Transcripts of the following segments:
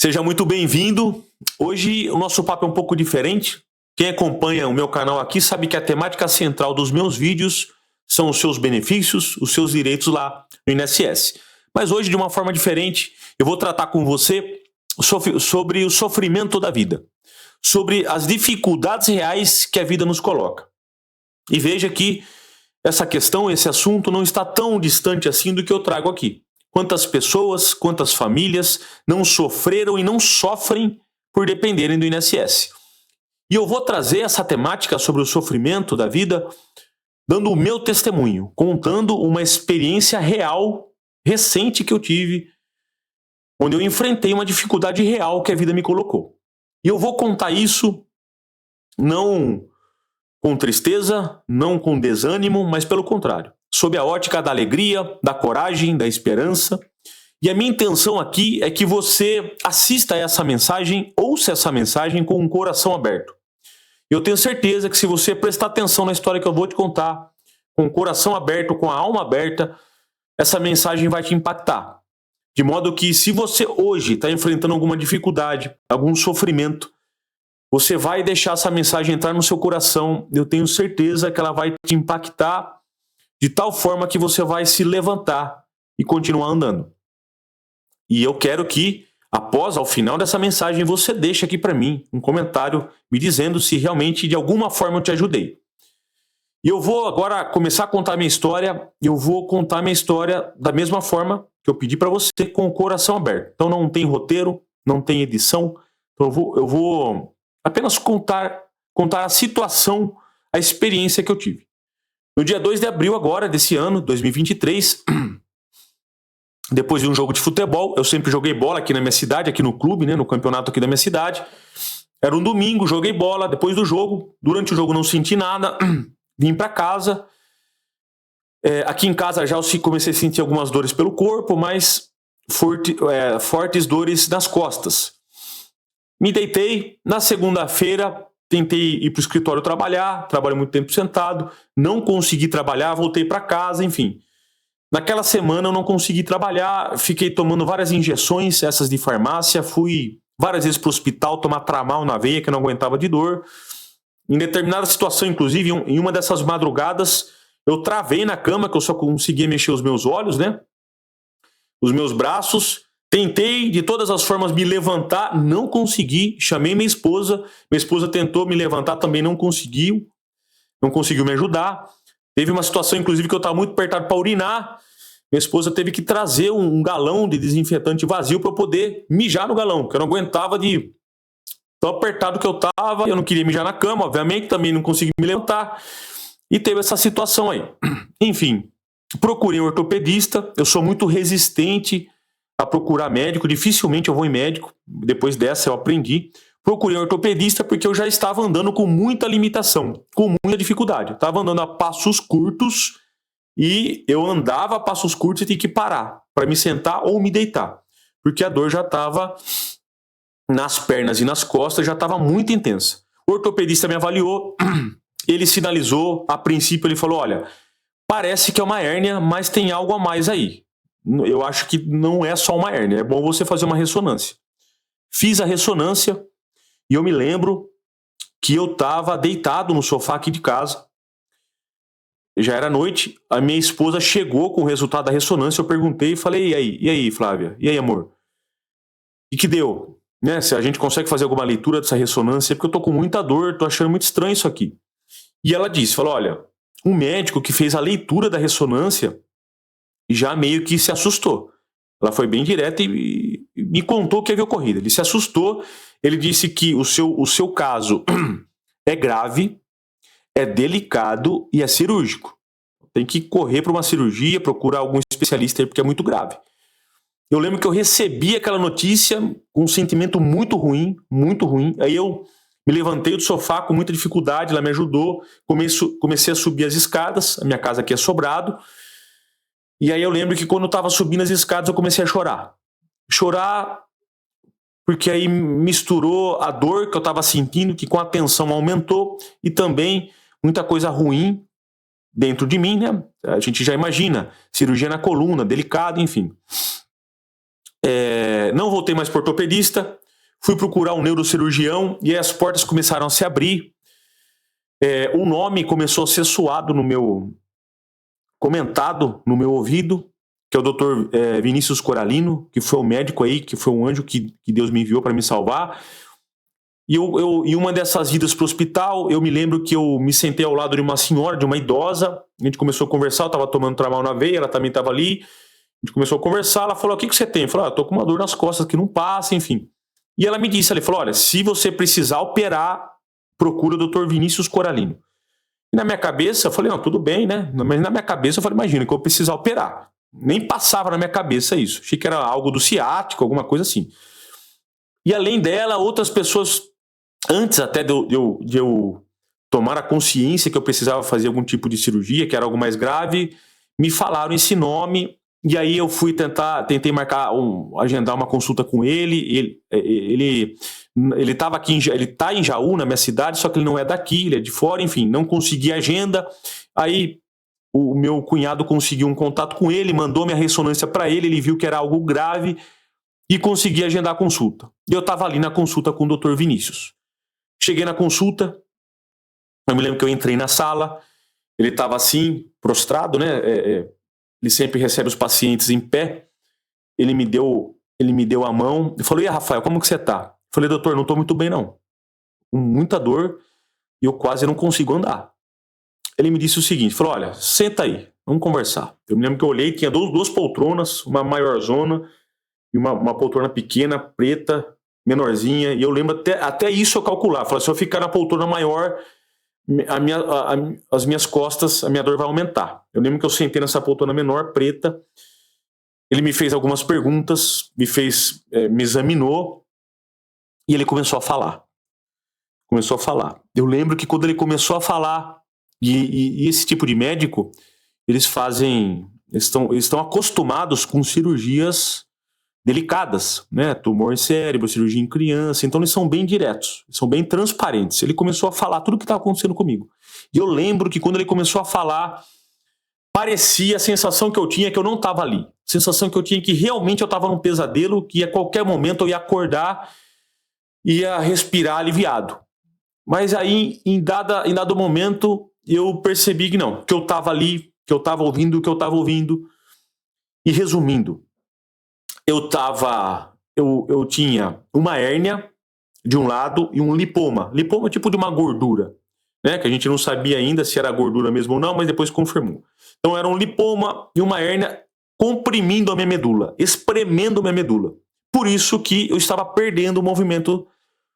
Seja muito bem-vindo. Hoje o nosso papo é um pouco diferente. Quem acompanha o meu canal aqui sabe que a temática central dos meus vídeos são os seus benefícios, os seus direitos lá no INSS. Mas hoje, de uma forma diferente, eu vou tratar com você sobre o sofrimento da vida, sobre as dificuldades reais que a vida nos coloca. E veja que essa questão, esse assunto não está tão distante assim do que eu trago aqui. Quantas pessoas, quantas famílias não sofreram e não sofrem por dependerem do INSS. E eu vou trazer essa temática sobre o sofrimento da vida, dando o meu testemunho, contando uma experiência real, recente que eu tive, onde eu enfrentei uma dificuldade real que a vida me colocou. E eu vou contar isso não com tristeza, não com desânimo, mas pelo contrário, sob a ótica da alegria, da coragem, da esperança. E a minha intenção aqui é que você assista a essa mensagem, ouça essa mensagem com um coração aberto. Eu tenho certeza que se você prestar atenção na história que eu vou te contar, com o coração aberto, com a alma aberta, essa mensagem vai te impactar. De modo que se você hoje está enfrentando alguma dificuldade, algum sofrimento, você vai deixar essa mensagem entrar no seu coração. Eu tenho certeza que ela vai te impactar de tal forma que você vai se levantar e continuar andando. E eu quero que, ao final dessa mensagem, você deixe aqui para mim um comentário me dizendo se realmente de alguma forma eu te ajudei. E eu vou agora começar a contar minha história. Eu vou contar minha história da mesma forma que eu pedi para você, com o coração aberto. Então não tem roteiro, não tem edição. Então eu vou apenas contar a situação, a experiência que eu tive. No dia 2 de abril agora, desse ano, 2023, depois de um jogo de futebol, eu sempre joguei bola aqui na minha cidade, aqui no clube, no campeonato aqui da minha cidade. Era um domingo, joguei bola, depois do jogo, durante o jogo não senti nada, vim para casa. Aqui em casa já comecei a sentir algumas dores pelo corpo, mas fortes dores nas costas. Me deitei, na segunda-feira tentei ir para o escritório trabalhar, trabalhei muito tempo sentado, não consegui trabalhar, voltei para casa, enfim. Naquela semana eu não consegui trabalhar, fiquei tomando várias injeções, essas de farmácia, fui várias vezes para o hospital tomar Tramal na veia, que eu não aguentava de dor. Em determinada situação, inclusive, em uma dessas madrugadas, eu travei na cama, que eu só conseguia mexer os meus olhos, os meus braços. Tentei de todas as formas me levantar, não consegui. Chamei minha esposa tentou me levantar, também não conseguiu me ajudar. Teve uma situação, inclusive, que eu estava muito apertado para urinar. Minha esposa teve que trazer um galão de desinfetante vazio para eu poder mijar no galão, porque eu não aguentava de tão apertado que eu estava. Eu não queria mijar na cama, obviamente, também não consegui me levantar. E teve essa situação aí. Enfim, procurei um ortopedista. Eu sou muito resistente a procurar médico, dificilmente eu vou em médico. Depois dessa eu aprendi. Procurei um ortopedista porque eu já estava andando com muita limitação, com muita dificuldade. Eu estava andando a passos curtos e eu andava a passos curtos e tinha que parar para me sentar ou me deitar, porque a dor já estava nas pernas e nas costas, já estava muito intensa. O ortopedista me avaliou, ele sinalizou, a princípio ele falou, olha, parece que é uma hérnia, mas tem algo a mais aí. Eu acho que não é só uma hérnia, é bom você fazer uma ressonância. Fiz a ressonância e eu me lembro que eu estava deitado no sofá aqui de casa. Já era noite, a minha esposa chegou com o resultado da ressonância, eu perguntei e falei, e aí, Flávia? E aí, amor? E que deu? Se a gente consegue fazer alguma leitura dessa ressonância, porque eu tô com muita dor, tô achando muito estranho isso aqui. E ela falou, olha, um médico que fez a leitura da ressonância já meio que se assustou. Ela foi bem direta e me contou o que havia ocorrido. Ele se assustou, ele disse que o seu caso é grave, é delicado e é cirúrgico. Tem que correr para uma cirurgia, procurar algum especialista aí, porque é muito grave. Eu lembro que eu recebi aquela notícia com um sentimento muito ruim, muito ruim. Aí eu me levantei do sofá com muita dificuldade, ela me ajudou, comecei a subir as escadas, a minha casa aqui é sobrado. E aí eu lembro que quando eu estava subindo as escadas eu comecei a chorar. Chorar porque aí misturou a dor que eu estava sentindo, que com a tensão aumentou, e também muita coisa ruim dentro de mim, A gente já imagina, cirurgia na coluna, delicado, enfim. Não voltei mais para ortopedista, fui procurar um neurocirurgião e aí as portas começaram a se abrir. O nome começou a ser comentado no meu ouvido, que é o Dr. Vinícius Coralino, que foi um médico aí, que foi um anjo que Deus me enviou para me salvar. E em uma dessas idas para o hospital, eu me lembro que eu me sentei ao lado de uma senhora, de uma idosa, a gente começou a conversar, eu estava tomando tramal na veia, ela também estava ali, a gente começou a conversar, ela falou, o que você tem? Eu falei, tô com uma dor nas costas que não passa, enfim. E ela me disse, ela falou, olha, se você precisar operar, procura o Dr. Vinícius Coralino. E na minha cabeça, eu falei, não, tudo bem, né? Mas na minha cabeça, eu falei, imagina que eu vou precisar operar. Nem passava na minha cabeça isso. Achei que era algo do ciático, alguma coisa assim. E além dela, outras pessoas, antes até de eu tomar a consciência que eu precisava fazer algum tipo de cirurgia, que era algo mais grave, me falaram esse nome, e aí eu tentei agendar uma consulta com ele. Ele estava aqui, ele está em Jaú, na minha cidade, só que ele não é daqui, ele é de fora, enfim, não consegui agenda. Aí o meu cunhado conseguiu um contato com ele, mandou minha ressonância para ele, ele viu que era algo grave e consegui agendar a consulta. E eu estava ali na consulta com o Dr. Vinícius. Cheguei na consulta, eu me lembro que eu entrei na sala, ele estava assim, prostrado, né? Ele sempre recebe os pacientes em pé. Ele me deu a mão e falou, e aí, Rafael, como que você tá? Eu falei, doutor, não tô muito bem não. Com muita dor e eu quase não consigo andar. Ele me disse o seguinte, falou, olha, senta aí, vamos conversar. Eu me lembro que eu olhei, tinha duas poltronas, uma maiorzona e uma poltrona pequena, preta, menorzinha, e eu lembro até isso eu calcular. Falei, se eu ficar na poltrona maior, as minhas costas, a minha dor vai aumentar. Eu lembro que eu sentei nessa poltrona menor, preta, ele me fez algumas perguntas, me examinou, e ele começou a falar. Eu lembro que quando ele começou a falar, e esse tipo de médico, eles estão acostumados com cirurgias delicadas, né? Tumor em cérebro, cirurgia em criança, então eles são bem diretos, são bem transparentes. Ele começou a falar tudo o que estava acontecendo comigo. E eu lembro que quando ele começou a falar, parecia a sensação que eu tinha que eu não estava ali. A sensação que eu tinha que realmente eu estava num pesadelo, que a qualquer momento eu ia acordar e ia respirar aliviado. Mas aí, em dado momento, eu percebi que não, que eu estava ali, que eu estava ouvindo o que eu estava ouvindo. E resumindo, eu tinha uma hérnia de um lado e um lipoma. Lipoma é tipo de uma gordura, né? Que a gente não sabia ainda se era gordura mesmo ou não, mas depois confirmou. Então era um lipoma e uma hérnia comprimindo a minha medula, espremendo a minha medula. Por isso que eu estava perdendo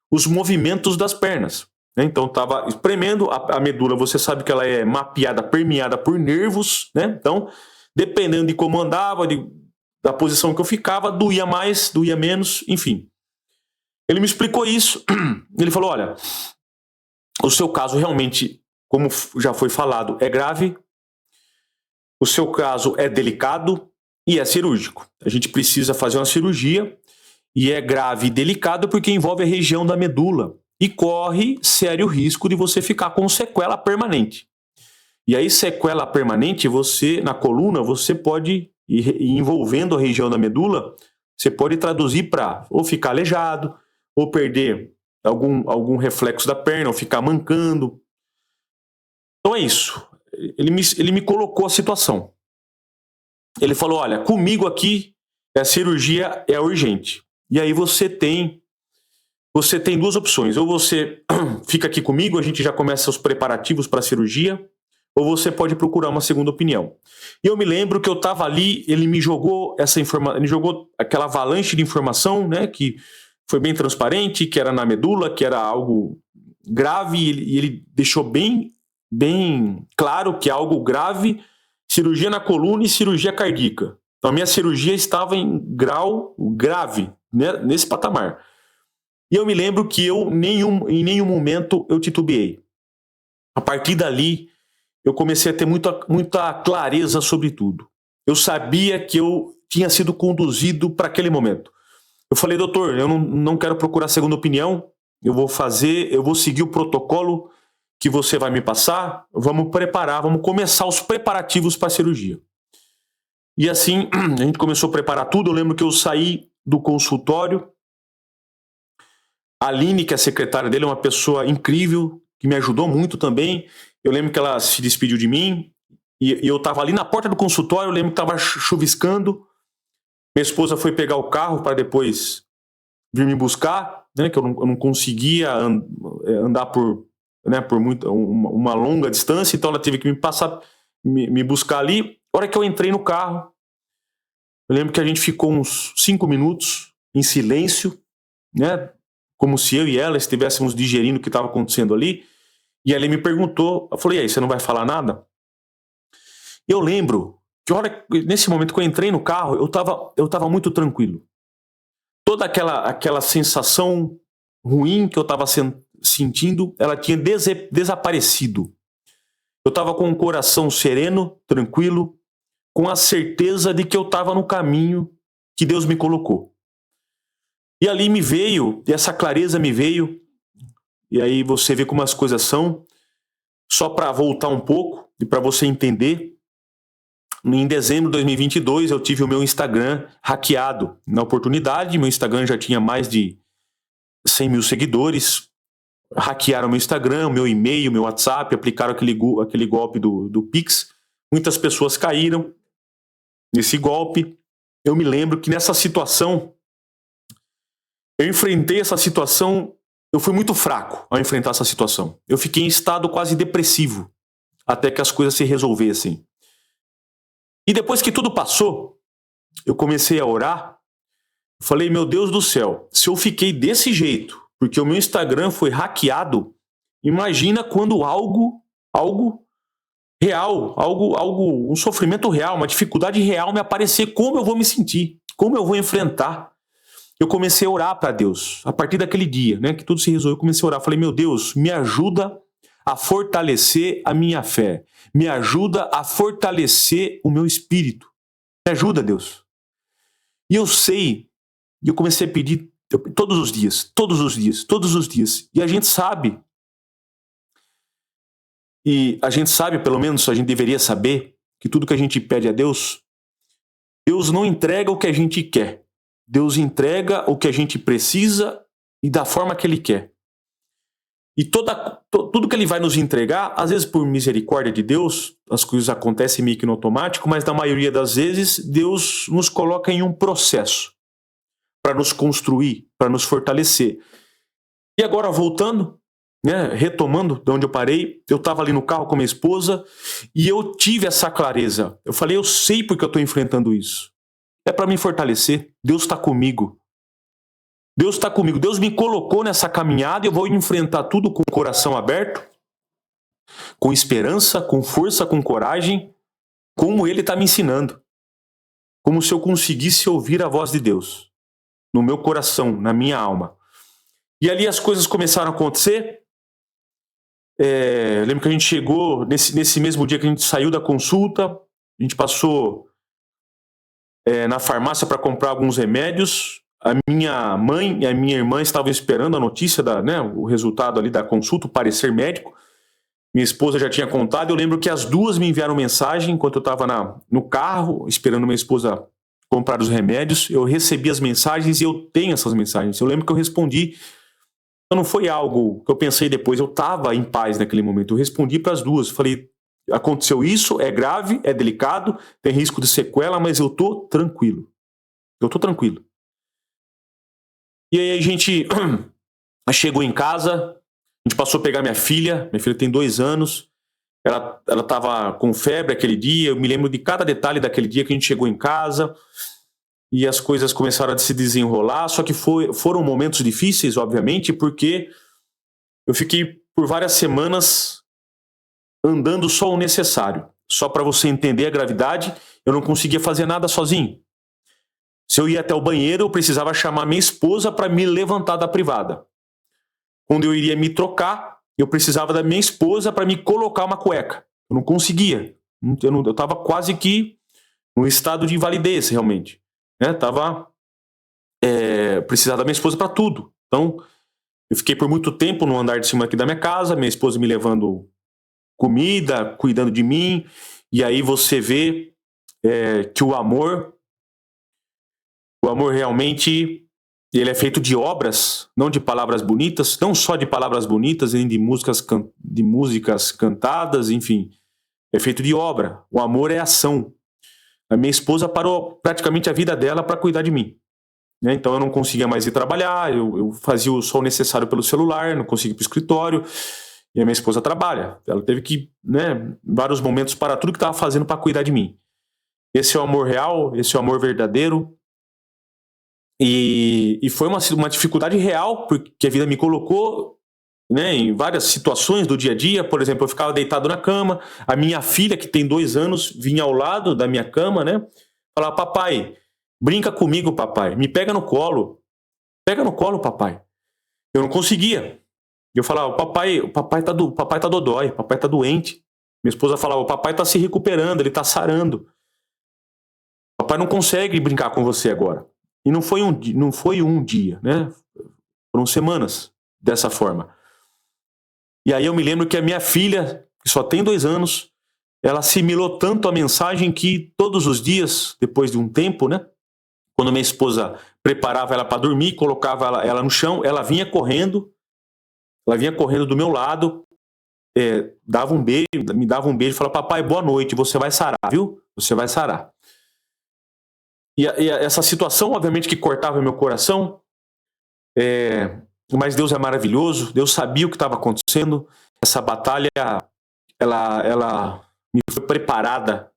os movimentos das pernas. Né? Então estava espremendo a medula, você sabe que ela é permeada por nervos, né? Então, dependendo de como andava, da posição que eu ficava, doía mais, doía menos, enfim. Ele me explicou isso, ele falou, olha, o seu caso realmente, como já foi falado, é grave, o seu caso é delicado e é cirúrgico. A gente precisa fazer uma cirurgia e é grave e delicado porque envolve a região da medula e corre sério risco de você ficar com sequela permanente. E aí, sequela permanente, na coluna, você pode, envolvendo a região da medula, você pode traduzir para ou ficar aleijado, ou perder algum reflexo da perna, ou ficar mancando. Então é isso. Ele me colocou a situação. Ele falou, olha, comigo aqui, a cirurgia é urgente. E aí você tem duas opções. Ou você fica aqui comigo, a gente já começa os preparativos para a cirurgia, ou você pode procurar uma segunda opinião. E eu me lembro que eu estava ali, ele me jogou ele jogou aquela avalanche de informação, né, que foi bem transparente, que era na medula, que era algo grave, e ele deixou bem claro que é algo grave, cirurgia na coluna e cirurgia cardíaca. Então a minha cirurgia estava em grau grave, né, nesse patamar. E eu me lembro que em nenhum momento eu titubeei. A partir dali, eu comecei a ter muita clareza sobre tudo. Eu sabia que eu tinha sido conduzido para aquele momento. Eu falei, doutor, eu não quero procurar segunda opinião, eu vou seguir o protocolo que você vai me passar, vamos começar os preparativos para a cirurgia. E assim, a gente começou a preparar tudo, eu lembro que eu saí do consultório. A Aline, que é a secretária dele, é uma pessoa incrível, que me ajudou muito também. Eu lembro que ela se despediu de mim, e eu estava ali na porta do consultório, eu lembro que estava chuviscando. Minha esposa foi pegar o carro para depois vir me buscar, né, que eu não conseguia andar por uma longa distância, então ela teve que me buscar ali. A hora que eu entrei no carro, eu lembro que a gente ficou uns 5 minutos em silêncio, né, como se eu e ela estivéssemos digerindo o que estava acontecendo ali. E ela me perguntou, eu falei, e aí, você não vai falar nada? Eu lembro que nesse momento que eu entrei no carro, eu tava muito tranquilo. Toda aquela sensação ruim que eu estava sentindo, ela tinha desaparecido. Eu estava com o coração sereno, tranquilo, com a certeza de que eu estava no caminho que Deus me colocou. E ali e essa clareza me veio, e aí você vê como as coisas são. Só para voltar um pouco e para você entender, em dezembro de 2022 eu tive o meu Instagram hackeado. Na oportunidade, meu Instagram já tinha mais de 100 mil seguidores. Hackearam meu Instagram, meu e-mail, meu WhatsApp, aplicaram aquele golpe do Pix. Muitas pessoas caíram nesse golpe. Eu me lembro que nessa situação, eu enfrentei essa situação, eu fui muito fraco ao enfrentar essa situação. Eu fiquei em estado quase depressivo, até que as coisas se resolvessem. E depois que tudo passou, eu comecei a orar. Falei, meu Deus do céu, se eu fiquei desse jeito, porque o meu Instagram foi hackeado, imagina quando algo real, um sofrimento real, uma dificuldade real me aparecer, como eu vou me sentir, como eu vou enfrentar. Eu comecei a orar para Deus, a partir daquele dia, né, que tudo se resolveu, eu comecei a orar. Falei, meu Deus, me ajuda a fortalecer a minha fé, me ajuda a fortalecer o meu espírito, me ajuda, Deus. E eu comecei a pedir todos os dias, e a gente sabe, pelo menos a gente deveria saber, que tudo que a gente pede a Deus, Deus não entrega o que a gente quer, Deus entrega o que a gente precisa e da forma que Ele quer. E tudo que Ele vai nos entregar, às vezes por misericórdia de Deus, as coisas acontecem meio que no automático, mas na maioria das vezes Deus nos coloca em um processo para nos construir, para nos fortalecer. E agora voltando, né, retomando de onde eu parei, eu estava ali no carro com minha esposa e eu tive essa clareza. Eu falei, eu sei porque eu estou enfrentando isso. É para me fortalecer. Deus está comigo. Deus está comigo. Deus me colocou nessa caminhada e eu vou enfrentar tudo com o coração aberto, com esperança, com força, com coragem, como Ele está me ensinando. Como se eu conseguisse ouvir a voz de Deus no meu coração, na minha alma. E ali as coisas começaram a acontecer. Eu lembro que a gente chegou, nesse mesmo dia que a gente saiu da consulta, a gente passou na farmácia para comprar alguns remédios. A minha mãe e a minha irmã estavam esperando a notícia, o resultado ali da consulta, o parecer médico. Minha esposa já tinha contado. Eu lembro que as duas me enviaram mensagem enquanto eu estava no carro, esperando minha esposa comprar os remédios. Eu recebi as mensagens e eu tenho essas mensagens. Eu lembro que eu respondi. Então não foi algo que eu pensei depois. Eu estava em paz naquele momento. Eu respondi para as duas. Falei, aconteceu isso, é grave, é delicado, tem risco de sequela, mas eu estou tranquilo. Eu estou tranquilo. E aí a gente chegou em casa, a gente passou a pegar minha filha tem 2 anos, ela estava com febre aquele dia, eu me lembro de cada detalhe daquele dia que a gente chegou em casa e as coisas começaram a se desenrolar, só que foram momentos difíceis, obviamente, porque eu fiquei por várias semanas andando só o necessário. Só para você entender a gravidade, eu não conseguia fazer nada sozinho. Se eu ia até o banheiro, eu precisava chamar minha esposa para me levantar da privada. Quando eu iria me trocar, eu precisava da minha esposa para me colocar uma cueca. Eu não conseguia. Eu estava quase que num estado de invalidez, realmente. Precisava da minha esposa para tudo. Então, eu fiquei por muito tempo no andar de cima aqui da minha casa, minha esposa me levando comida, cuidando de mim. E aí você vê que o amor O amor realmente, ele é feito de obras, não de palavras bonitas, não só de palavras bonitas, nem de músicas cantadas, enfim. É feito de obra. O amor é ação. A minha esposa parou praticamente a vida dela para cuidar de mim, né? Então eu não conseguia mais ir trabalhar, eu fazia só o necessário pelo celular, não conseguia ir para o escritório. E a minha esposa trabalha. Ela teve que, né, em vários momentos, parar tudo que estava fazendo para cuidar de mim. Esse é o amor real, esse é o amor verdadeiro. E foi uma dificuldade real, porque a vida me colocou, né, em várias situações do dia a dia. Por exemplo, eu ficava deitado na cama, a minha filha, que tem 2 anos, vinha ao lado da minha cama, né, falava: papai, brinca comigo, papai, me pega no colo, papai. Eu não conseguia. Eu falava: o papai tá dodói, o papai tá doente. Minha esposa falava: o papai tá se recuperando, ele tá sarando. O papai não consegue brincar com você agora. E não foi um dia, né? Foram semanas dessa forma. E aí eu me lembro que a minha filha, que só tem 2 anos, ela assimilou tanto a mensagem que todos os dias, depois de um tempo, né? Quando minha esposa preparava ela para dormir, colocava ela no chão, ela vinha correndo do meu lado, dava um beijo, me dava um beijo e falava: papai, boa noite, você vai sarar, viu? Você vai sarar. E essa situação, obviamente, que cortava meu coração, mas Deus é maravilhoso, Deus sabia o que estava acontecendo. Essa batalha, ela me foi preparada,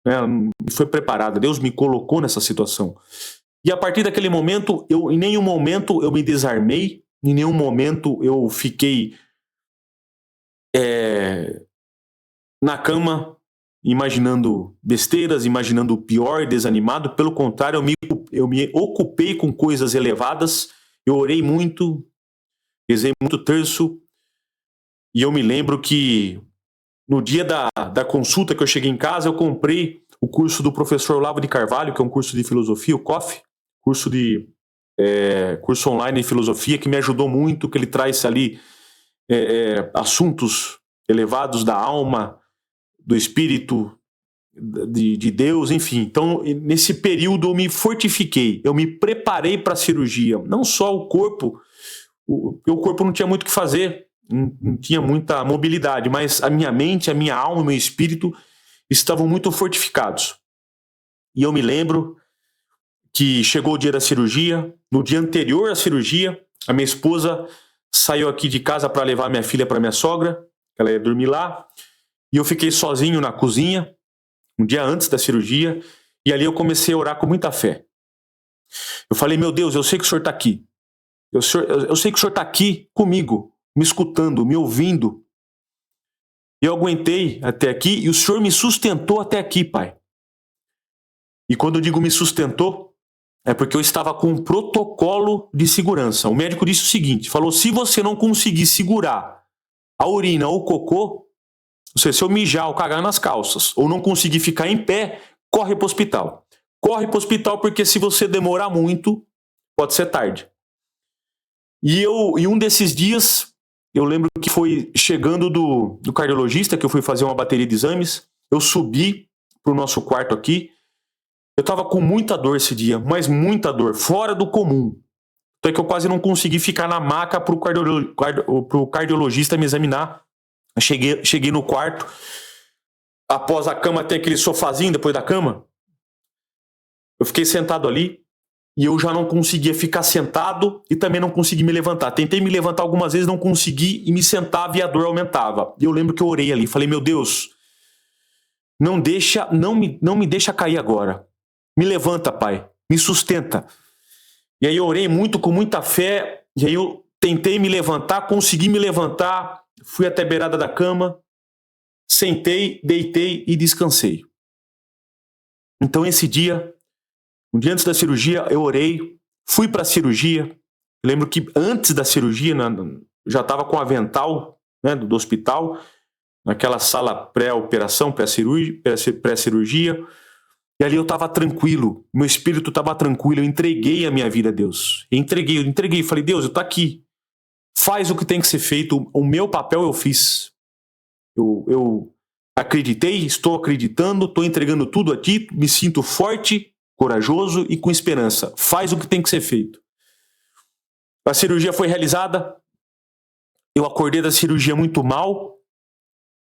né? Deus me colocou nessa situação. E a partir daquele momento, em nenhum momento eu me desarmei, em nenhum momento eu fiquei na cama imaginando besteiras, imaginando o pior, desanimado. Pelo contrário, eu me ocupei com coisas elevadas. Eu orei muito, rezei muito terço. E eu me lembro que no dia da consulta que eu cheguei em casa, eu comprei o curso do professor Olavo de Carvalho, que é um curso de filosofia, o COF, curso online de filosofia, que me ajudou muito, que ele traz ali assuntos elevados da alma, do espírito, de Deus, enfim. Então, nesse período eu me fortifiquei, eu me preparei para a cirurgia. Não só o corpo, porque o corpo não tinha muito o que fazer, não tinha muita mobilidade, mas a minha mente, a minha alma, o meu espírito estavam muito fortificados. E eu me lembro que chegou o dia da cirurgia. No dia anterior à cirurgia, a minha esposa saiu aqui de casa para levar minha filha para minha sogra, ela ia dormir lá, e eu fiquei sozinho na cozinha, um dia antes da cirurgia, e ali eu comecei a orar com muita fé. Eu falei: meu Deus, eu sei que o Senhor está aqui. Eu sei que o Senhor está aqui comigo, me escutando, me ouvindo. E eu aguentei até aqui, e o Senhor me sustentou até aqui, Pai. E quando eu digo me sustentou, é porque eu estava com um protocolo de segurança. O médico disse o seguinte, falou: se você não conseguir segurar a urina ou o cocô, se eu mijar ou cagar nas calças, ou não conseguir ficar em pé, corre para o hospital. Corre para o hospital, porque se você demorar muito, pode ser tarde. E um desses dias, eu lembro que foi chegando do cardiologista, que eu fui fazer uma bateria de exames, eu subi para o nosso quarto aqui. Eu estava com muita dor esse dia, mas muita dor, fora do comum. Então é que eu quase não consegui ficar na maca para o cardiologista me examinar. Cheguei no quarto, após a cama tem aquele sofazinho depois da cama. Eu fiquei sentado ali e eu já não conseguia ficar sentado e também não consegui me levantar. Tentei me levantar algumas vezes, não consegui, e me sentava e a dor aumentava. E eu lembro que eu orei ali, falei: meu Deus, não me deixa cair agora. Me levanta, Pai, me sustenta. E aí eu orei muito, com muita fé, e aí eu tentei me levantar, consegui me levantar, fui até a beirada da cama, sentei, deitei e descansei. Então esse dia, um dia antes da cirurgia, eu orei, fui para a cirurgia. Eu lembro que antes da cirurgia, já estava com o avental, né, do hospital, naquela sala pré-operação, pré-cirurgia. E ali eu estava tranquilo, meu espírito estava tranquilo, eu entreguei a minha vida a Deus. Eu entreguei, falei: Deus, eu estou aqui, faz o que tem que ser feito, o meu papel eu fiz. Eu acreditei, estou acreditando, estou entregando tudo a ti, me sinto forte, corajoso e com esperança. Faz o que tem que ser feito. A cirurgia foi realizada. Eu acordei da cirurgia muito mal,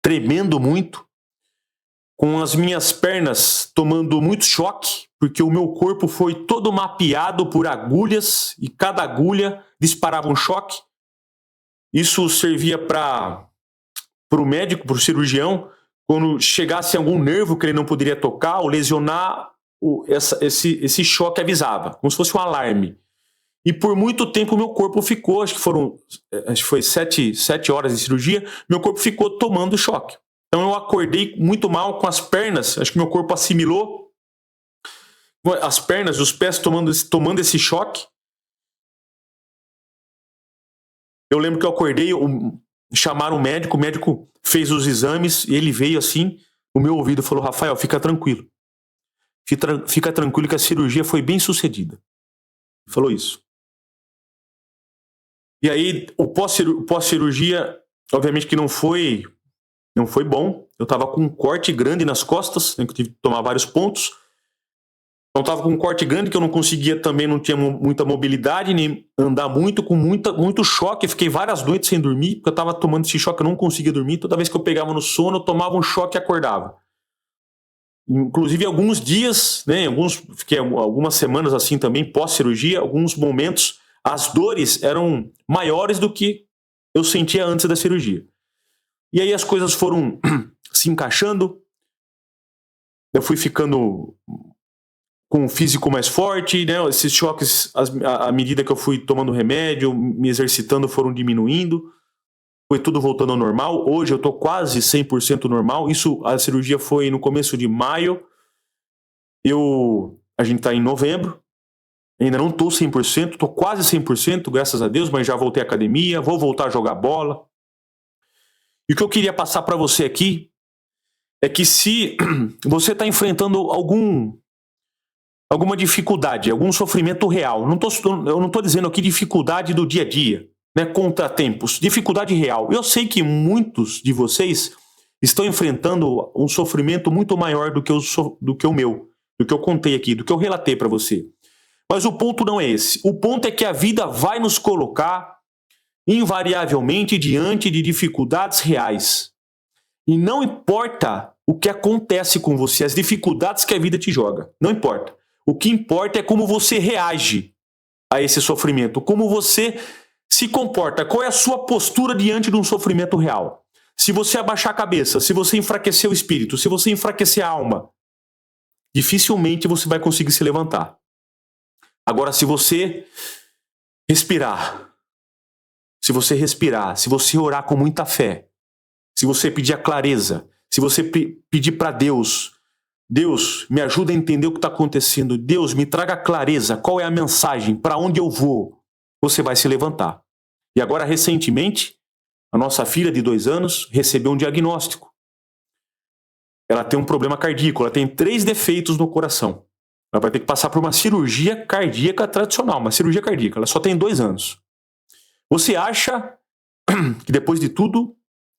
tremendo muito, com as minhas pernas tomando muito choque, porque o meu corpo foi todo mapeado por agulhas e cada agulha disparava um choque. Isso servia para o médico, para o cirurgião, quando chegasse algum nervo que ele não poderia tocar ou lesionar, esse choque avisava, como se fosse um alarme. E por muito tempo o meu corpo ficou, acho que foi 7 horas de cirurgia, meu corpo ficou tomando choque. Então eu acordei muito mal com as pernas, acho que meu corpo assimilou as pernas, os pés tomando esse choque. Eu lembro que eu acordei, chamaram o médico fez os exames, e ele veio assim, no meu ouvido falou: Rafael, fica tranquilo. Fica tranquilo que a cirurgia foi bem sucedida. Ele falou isso. E aí, o pós-cirurgia, obviamente que não foi bom. Eu estava com um corte grande nas costas, né, que eu tive que tomar vários pontos. Então, estava com um corte grande que eu não conseguia também, não tinha muita mobilidade, nem andar muito, com muito choque. Fiquei várias noites sem dormir, porque eu estava tomando esse choque, eu não conseguia dormir. Toda vez que eu pegava no sono, eu tomava um choque e acordava. Inclusive, alguns dias, né, fiquei algumas semanas assim também, pós-cirurgia, alguns momentos, as dores eram maiores do que eu sentia antes da cirurgia. E aí as coisas foram se encaixando, eu fui ficando com o físico mais forte, né? Esses choques, à medida que eu fui tomando remédio, me exercitando, foram diminuindo, foi tudo voltando ao normal. Hoje eu estou quase 100% normal. A cirurgia foi no começo de maio, a gente está em novembro, ainda não estou 100%, estou quase 100%, graças a Deus, mas já voltei à academia, vou voltar a jogar bola. E o que eu queria passar para você aqui é que se você está enfrentando alguma dificuldade, algum sofrimento real, eu não estou dizendo aqui dificuldade do dia a dia, né, contratempos, dificuldade real. Eu sei que muitos de vocês estão enfrentando um sofrimento muito maior do que o meu, do que eu contei aqui, do que eu relatei para você. Mas o ponto não é esse. O ponto é que a vida vai nos colocar invariavelmente diante de dificuldades reais. E não importa o que acontece com você, as dificuldades que a vida te joga, não importa. O que importa é como você reage a esse sofrimento, como você se comporta, qual é a sua postura diante de um sofrimento real. Se você abaixar a cabeça, se você enfraquecer o espírito, se você enfraquecer a alma, dificilmente você vai conseguir se levantar. Agora, se você respirar, se você orar com muita fé, se você pedir a clareza, se você pedir para Deus, me ajuda a entender o que está acontecendo, Deus, me traga clareza, qual é a mensagem, para onde eu vou, você vai se levantar. E agora, recentemente, a nossa filha de 2 anos recebeu um diagnóstico. Ela tem um problema cardíaco, ela tem 3 defeitos no coração. Ela vai ter que passar por uma cirurgia cardíaca tradicional, uma cirurgia cardíaca. Ela só tem 2 anos. Você acha que depois de tudo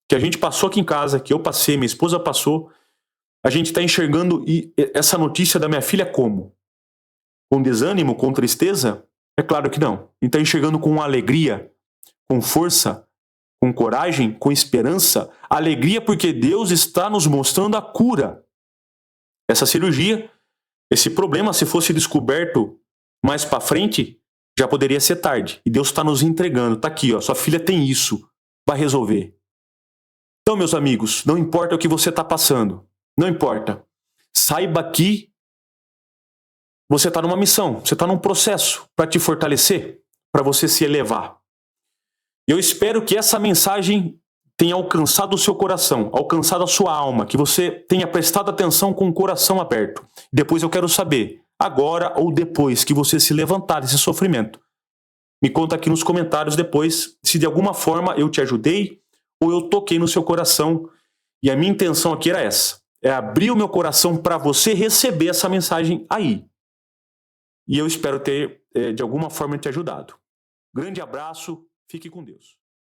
que a gente passou aqui em casa, que eu passei, minha esposa passou, a gente está enxergando essa notícia da minha filha como? Com desânimo, com tristeza? É claro que não. A gente está enxergando com alegria, com força, com coragem, com esperança. Alegria porque Deus está nos mostrando a cura. Essa cirurgia, esse problema, se fosse descoberto mais para frente, já poderia ser tarde. E Deus está nos entregando. Está aqui, ó, sua filha tem isso, vai resolver. Então, meus amigos, não importa o que você está passando. Não importa. Saiba que você está numa missão, você está num processo para te fortalecer, para você se elevar. Eu espero que essa mensagem tenha alcançado o seu coração, alcançado a sua alma, que você tenha prestado atenção com o coração aberto. Depois eu quero saber, agora ou depois que você se levantar desse sofrimento, me conta aqui nos comentários depois se de alguma forma eu te ajudei ou eu toquei no seu coração. E a minha intenção aqui era essa. É abrir o meu coração para você receber essa mensagem aí. E eu espero ter, de alguma forma, te ajudado. Grande abraço, fique com Deus.